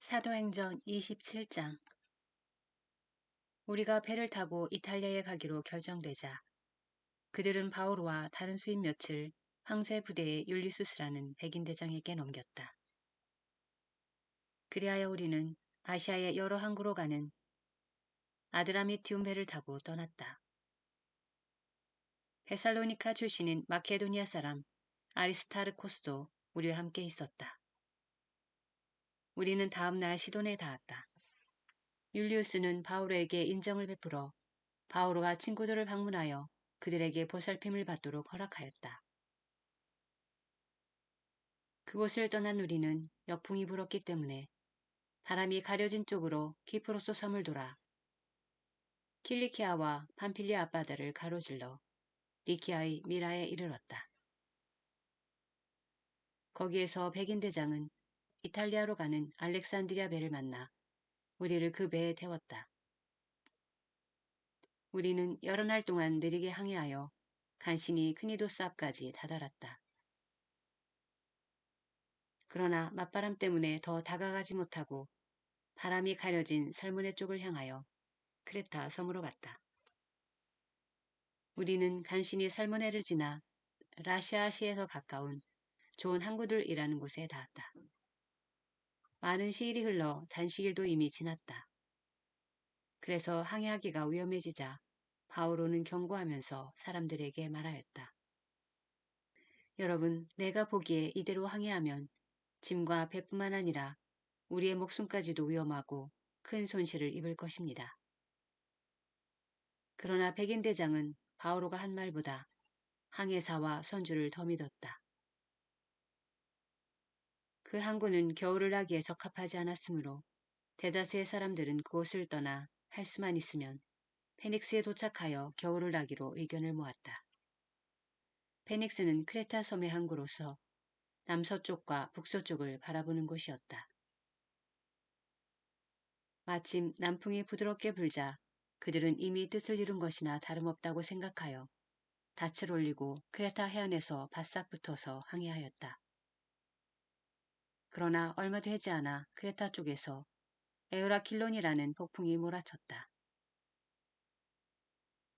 사도행전 27장. 우리가 배를 타고 이탈리아에 가기로 결정되자 그들은 바오로와 다른 수인 몇을 황제 부대의 율리수스라는 백인 대장에게 넘겼다. 그리하여 우리는 아시아의 여러 항구로 가는 아드라미티움 배를 타고 떠났다. 베살로니카 출신인 마케도니아 사람 아리스타르코스도 우리와 함께 있었다. 우리는 다음 날 시돈에 닿았다. 율리우스는 바오로에게 인정을 베풀어 바오로와 친구들을 방문하여 그들에게 보살핌을 받도록 허락하였다. 그곳을 떠난 우리는 역풍이 불었기 때문에 바람이 가려진 쪽으로 키프로스 섬을 돌아 킬리키아와 팜필리아 앞바다를 가로질러 리키아의 미라에 이르렀다. 거기에서 백인 대장은 이탈리아로 가는 알렉산드리아 배를 만나 우리를 그 배에 태웠다. 우리는 여러 날 동안 느리게 항해하여 간신히 크니도스 앞까지 다다랐다. 그러나 맞바람 때문에 더 다가가지 못하고 바람이 가려진 살문해 쪽을 향하여 크레타 섬으로 갔다. 우리는 간신히 살문해를 지나 라시아시에서 가까운 좋은 항구들이라는 곳에 닿았다. 많은 시일이 흘러 단식일도 이미 지났다. 그래서 항해하기가 위험해지자 바오로는 경고하면서 사람들에게 말하였다. 여러분, 내가 보기에 이대로 항해하면 짐과 배뿐만 아니라 우리의 목숨까지도 위험하고 큰 손실을 입을 것입니다. 그러나 백인 대장은 바오로가 한 말보다 항해사와 선주를 더 믿었다. 그 항구는 겨울을 나기에 적합하지 않았으므로 대다수의 사람들은 그곳을 떠나 할 수만 있으면 페닉스에 도착하여 겨울을 나기로 의견을 모았다. 페닉스는 크레타 섬의 항구로서 남서쪽과 북서쪽을 바라보는 곳이었다. 마침 남풍이 부드럽게 불자 그들은 이미 뜻을 이룬 것이나 다름없다고 생각하여 닻을 올리고 크레타 해안에서 바싹 붙어서 항해하였다. 그러나 얼마 되지 않아 크레타 쪽에서 에우라킬론이라는 폭풍이 몰아쳤다.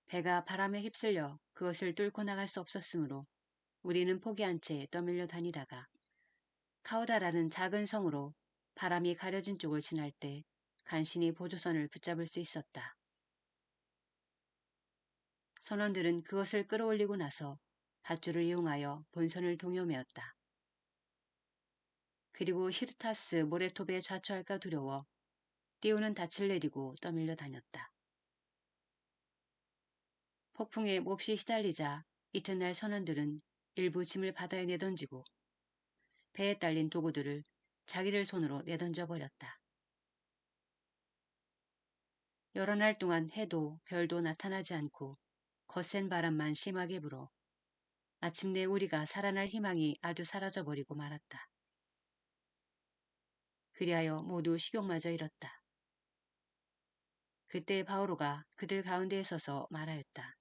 배가 바람에 휩쓸려 그것을 뚫고 나갈 수 없었으므로 우리는 포기한 채 떠밀려 다니다가 카우다라는 작은 성으로 바람이 가려진 쪽을 지날 때 간신히 보조선을 붙잡을 수 있었다. 선원들은 그것을 끌어올리고 나서 밧줄을 이용하여 본선을 동요매었다. 그리고 시르타스 모레톱에 좌초할까 두려워 띄우는 닻을 내리고 떠밀려 다녔다. 폭풍에 몹시 시달리자 이튿날 선원들은 일부 짐을 바다에 내던지고 배에 딸린 도구들을 자기들 손으로 내던져 버렸다. 여러 날 동안 해도 별도 나타나지 않고 거센 바람만 심하게 불어 마침내 우리가 살아날 희망이 아주 사라져버리고 말았다. 그리하여 모두 식욕마저 잃었다. 그때 바오로가 그들 가운데에 서서 말하였다.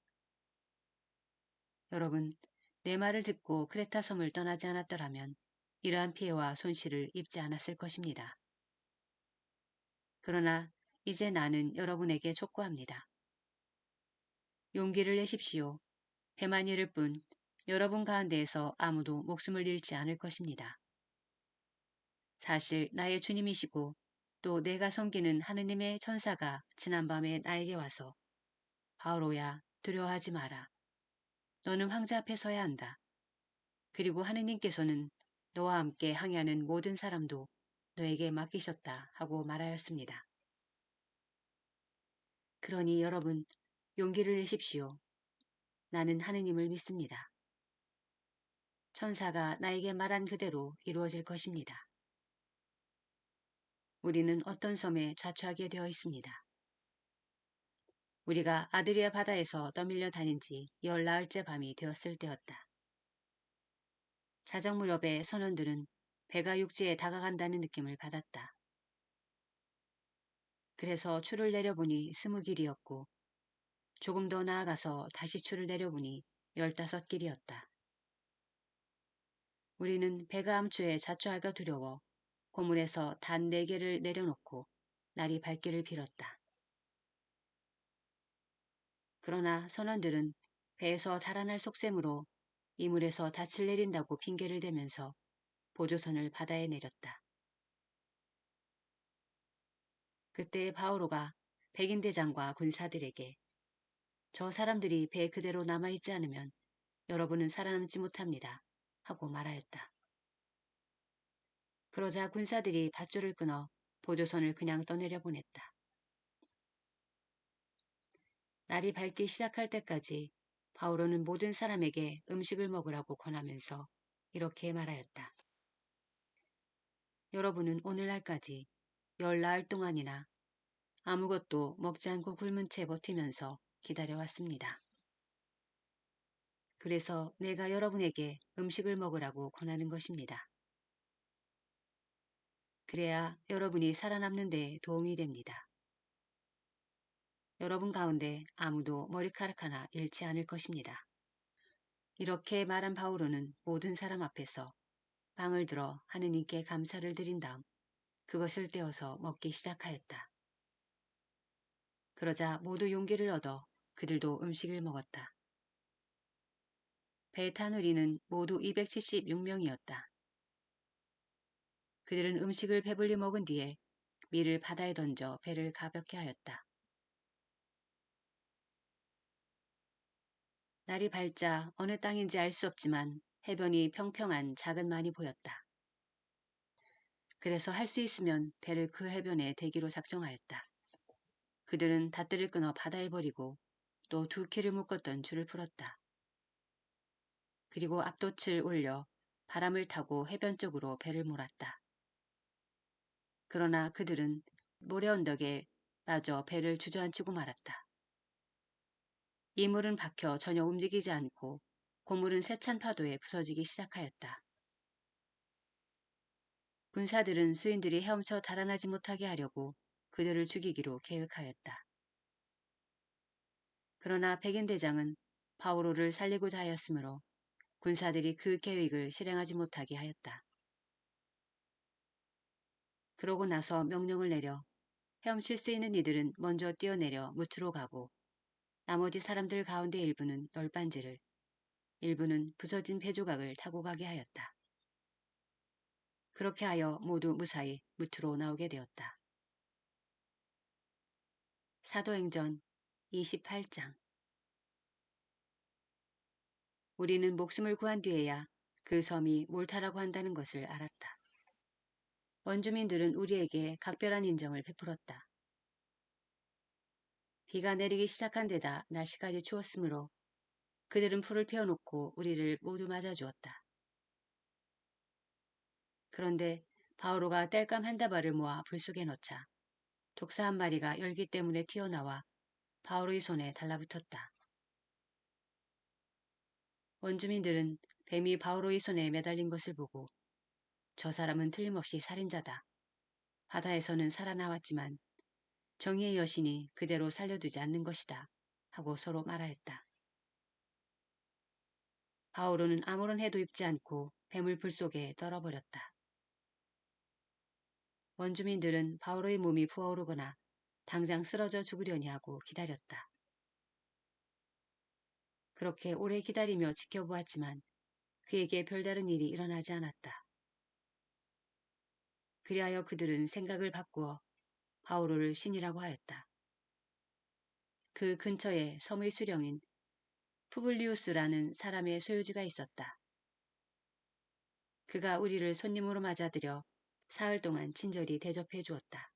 여러분, 내 말을 듣고 크레타 섬을 떠나지 않았더라면 이러한 피해와 손실을 입지 않았을 것입니다. 그러나 이제 나는 여러분에게 촉구합니다. 용기를 내십시오. 해만 잃을 뿐 여러분 가운데에서 아무도 목숨을 잃지 않을 것입니다. 사실 나의 주님이시고 또 내가 섬기는 하느님의 천사가 지난밤에 나에게 와서 바오로야 두려워하지 마라. 너는 황제 앞에 서야 한다. 그리고 하느님께서는 너와 함께 항해하는 모든 사람도 너에게 맡기셨다 하고 말하였습니다. 그러니 여러분 용기를 내십시오. 나는 하느님을 믿습니다. 천사가 나에게 말한 그대로 이루어질 것입니다. 우리는 어떤 섬에 좌초하게 되어 있습니다. 우리가 아드리아 바다에서 떠밀려 다닌 지 열나흘째 밤이 되었을 때였다. 자정 무렵에 선원들은 배가 육지에 다가간다는 느낌을 받았다. 그래서 추를 내려보니 20길이었고 조금 더 나아가서 다시 추를 내려보니 15길이었다. 우리는 배가 암초에 좌초할까 두려워 고물에서 단 4개를 내려놓고 날이 밝기를 빌었다. 그러나 선원들은 배에서 달아날 속셈으로 이물에서 닻을 내린다고 핑계를 대면서 보조선을 바다에 내렸다. 그때 바오로가 백인대장과 군사들에게 저 사람들이 배 그대로 남아있지 않으면 여러분은 살아남지 못합니다. 하고 말하였다. 그러자 군사들이 밧줄을 끊어 보조선을 그냥 떠내려 보냈다. 날이 밝기 시작할 때까지 바오로는 모든 사람에게 음식을 먹으라고 권하면서 이렇게 말하였다. 여러분은 오늘날까지 열나흘 동안이나 아무것도 먹지 않고 굶은 채 버티면서 기다려왔습니다. 그래서 내가 여러분에게 음식을 먹으라고 권하는 것입니다. 그래야 여러분이 살아남는 데 도움이 됩니다. 여러분 가운데 아무도 머리카락 하나 잃지 않을 것입니다. 이렇게 말한 바오로는 모든 사람 앞에서 빵을 들어 하느님께 감사를 드린 다음 그것을 떼어서 먹기 시작하였다. 그러자 모두 용기를 얻어 그들도 음식을 먹었다. 배에 탄 우리는 모두 276명이었다. 그들은 음식을 배불리 먹은 뒤에 밀을 바다에 던져 배를 가볍게 하였다. 날이 밝자 어느 땅인지 알 수 없지만 해변이 평평한 작은 만이 보였다. 그래서 할 수 있으면 배를 그 해변에 대기로 작정하였다. 그들은 닷들을 끊어 바다에 버리고 또 2키를 묶었던 줄을 풀었다. 그리고 앞돛을 올려 바람을 타고 해변 쪽으로 배를 몰았다. 그러나 그들은 모래 언덕에 빠져 배를 주저앉히고 말았다. 이물은 박혀 전혀 움직이지 않고 고물은 세찬 파도에 부서지기 시작하였다. 군사들은 수인들이 헤엄쳐 달아나지 못하게 하려고 그들을 죽이기로 계획하였다. 그러나 백인대장은 바오로를 살리고자 하였으므로 군사들이 그 계획을 실행하지 못하게 하였다. 그러고 나서 명령을 내려 헤엄칠 수 있는 이들은 먼저 뛰어내려 무트로 가고 나머지 사람들 가운데 일부는 널빤지를, 일부는 부서진 배조각을 타고 가게 하였다. 그렇게 하여 모두 무사히 무트로 나오게 되었다. 사도행전 28장. 우리는 목숨을 구한 뒤에야 그 섬이 몰타라고 한다는 것을 알았다. 원주민들은 우리에게 각별한 인정을 베풀었다. 비가 내리기 시작한 데다 날씨까지 추웠으므로 그들은 풀을 피워놓고 우리를 모두 맞아주었다. 그런데 바오로가 땔감 한 다발을 모아 불 속에 넣자 독사 한 마리가 열기 때문에 튀어나와 바오로의 손에 달라붙었다. 원주민들은 뱀이 바오로의 손에 매달린 것을 보고 저 사람은 틀림없이 살인자다. 바다에서는 살아나왔지만 정의의 여신이 그대로 살려두지 않는 것이다. 하고 서로 말하였다. 바오로는 아무런 해도 입지 않고 뱀을 불 속에 떨어버렸다. 원주민들은 바오로의 몸이 부어오르거나 당장 쓰러져 죽으려니 하고 기다렸다. 그렇게 오래 기다리며 지켜보았지만 그에게 별다른 일이 일어나지 않았다. 그리하여 그들은 생각을 바꾸어 바오로를 신이라고 하였다. 그 근처에 섬의 수령인 푸블리우스라는 사람의 소유지가 있었다. 그가 우리를 손님으로 맞아들여 사흘 동안 친절히 대접해 주었다.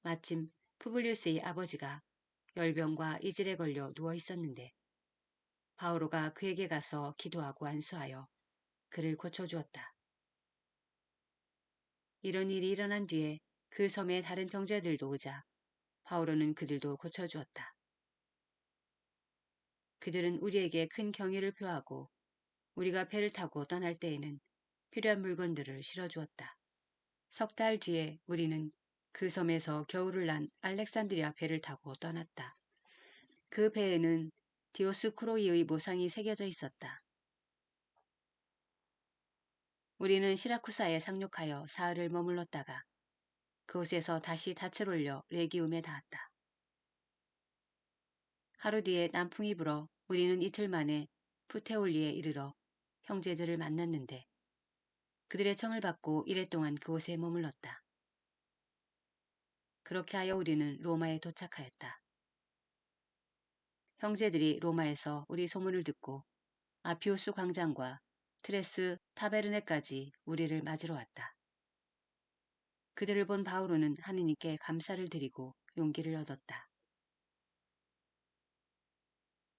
마침 푸블리우스의 아버지가 열병과 이질에 걸려 누워 있었는데 바오로가 그에게 가서 기도하고 안수하여 그를 고쳐주었다. 이런 일이 일어난 뒤에 그 섬에 다른 병자들도 오자 바오로는 그들도 고쳐주었다. 그들은 우리에게 큰 경의를 표하고 우리가 배를 타고 떠날 때에는 필요한 물건들을 실어주었다. 3달 뒤에 우리는 그 섬에서 겨울을 난 알렉산드리아 배를 타고 떠났다. 그 배에는 디오스쿠로이의 모상이 새겨져 있었다. 우리는 시라쿠사에 상륙하여 사흘을 머물렀다가 그곳에서 다시 닻을 올려 레기움에 닿았다. 하루 뒤에 남풍이 불어 우리는 이틀 만에 푸테올리에 이르러 형제들을 만났는데 그들의 청을 받고 이래 동안 그곳에 머물렀다. 그렇게 하여 우리는 로마에 도착하였다. 형제들이 로마에서 우리 소문을 듣고 아피우스 광장과 트레스 타베르네까지 우리를 맞으러 왔다. 그들을 본 바오로는 하느님께 감사를 드리고 용기를 얻었다.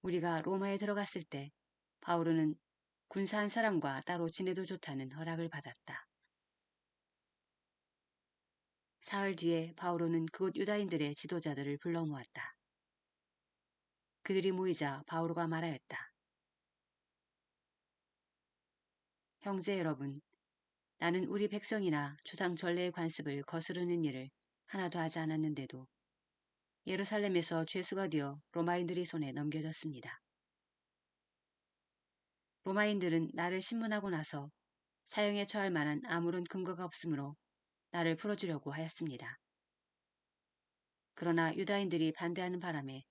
우리가 로마에 들어갔을 때 바오로는 군사 한 사람과 따로 지내도 좋다는 허락을 받았다. 사흘 뒤에 바오로는 그곳 유다인들의 지도자들을 불러 모았다. 그들이 모이자 바오로가 말하였다. 형제 여러분, 나는 우리 백성이나 주상 전례의 관습을 거스르는 일을 하나도 하지 않았는데도 예루살렘에서 죄수가 되어 로마인들이 손에 넘겨졌습니다. 로마인들은 나를 신문하고 나서 사형에 처할 만한 아무런 근거가 없으므로 나를 풀어주려고 하였습니다. 그러나 유다인들이 반대하는 바람에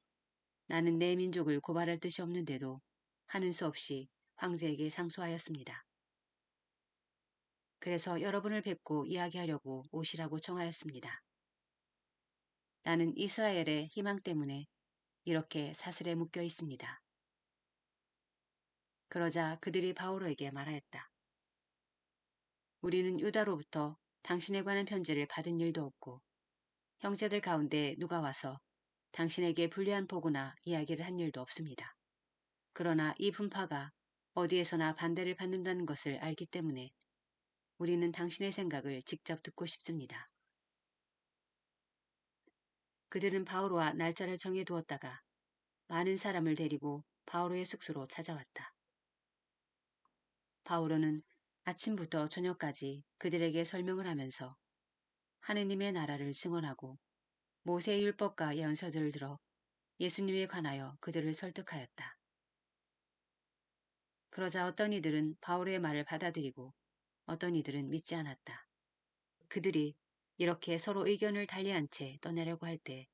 나는 내 민족을 고발할 뜻이 없는데도 하는 수 없이 황제에게 상소하였습니다. 그래서 여러분을 뵙고 이야기하려고 오시라고 청하였습니다. 나는 이스라엘의 희망 때문에 이렇게 사슬에 묶여 있습니다. 그러자 그들이 바오로에게 말하였다. 우리는 유다로부터 당신에 관한 편지를 받은 일도 없고 형제들 가운데 누가 와서 당신에게 불리한 보고나 이야기를 한 일도 없습니다. 그러나 이 분파가 어디에서나 반대를 받는다는 것을 알기 때문에 우리는 당신의 생각을 직접 듣고 싶습니다. 그들은 바오로와 날짜를 정해두었다가 많은 사람을 데리고 바오로의 숙소로 찾아왔다. 바오로는 아침부터 저녁까지 그들에게 설명을 하면서 하느님의 나라를 증언하고 모세의 율법과 연서들을 들어 예수님에 관하여 그들을 설득하였다. 그러자 어떤 이들은 바오로의 말을 받아들이고 어떤 이들은 믿지 않았다. 그들이 이렇게 서로 의견을 달리한 채 떠나려고 할 때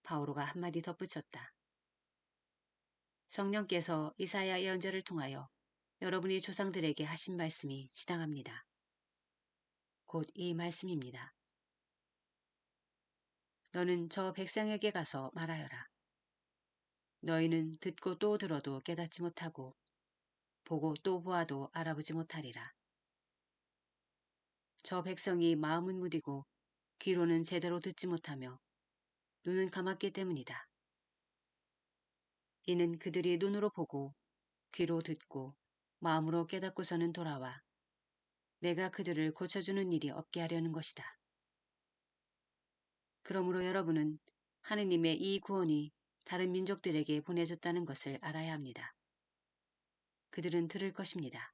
바오로가 한마디 덧붙였다. 성령께서 이사야 예언자를 통하여 여러분이 조상들에게 하신 말씀이 지당합니다. 곧 이 말씀입니다. 너는 저 백성에게 가서 말하여라. 너희는 듣고 또 들어도 깨닫지 못하고 보고 또 보아도 알아보지 못하리라. 저 백성이 마음은 무디고 귀로는 제대로 듣지 못하며 눈은 감았기 때문이다. 이는 그들이 눈으로 보고 귀로 듣고 마음으로 깨닫고서는 돌아와 내가 그들을 고쳐주는 일이 없게 하려는 것이다. 그러므로 여러분은 하느님의 이 구원이 다른 민족들에게 보내졌다는 것을 알아야 합니다. 그들은 들을 것입니다.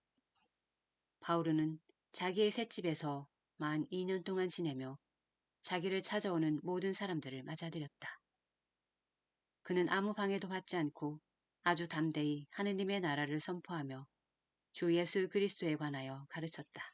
바오르는 자기의 셋집에서 만 2년 동안 지내며 자기를 찾아오는 모든 사람들을 맞아들였다. 그는 아무 방해도 받지 않고 아주 담대히 하느님의 나라를 선포하며 주 예수 그리스도에 관하여 가르쳤다.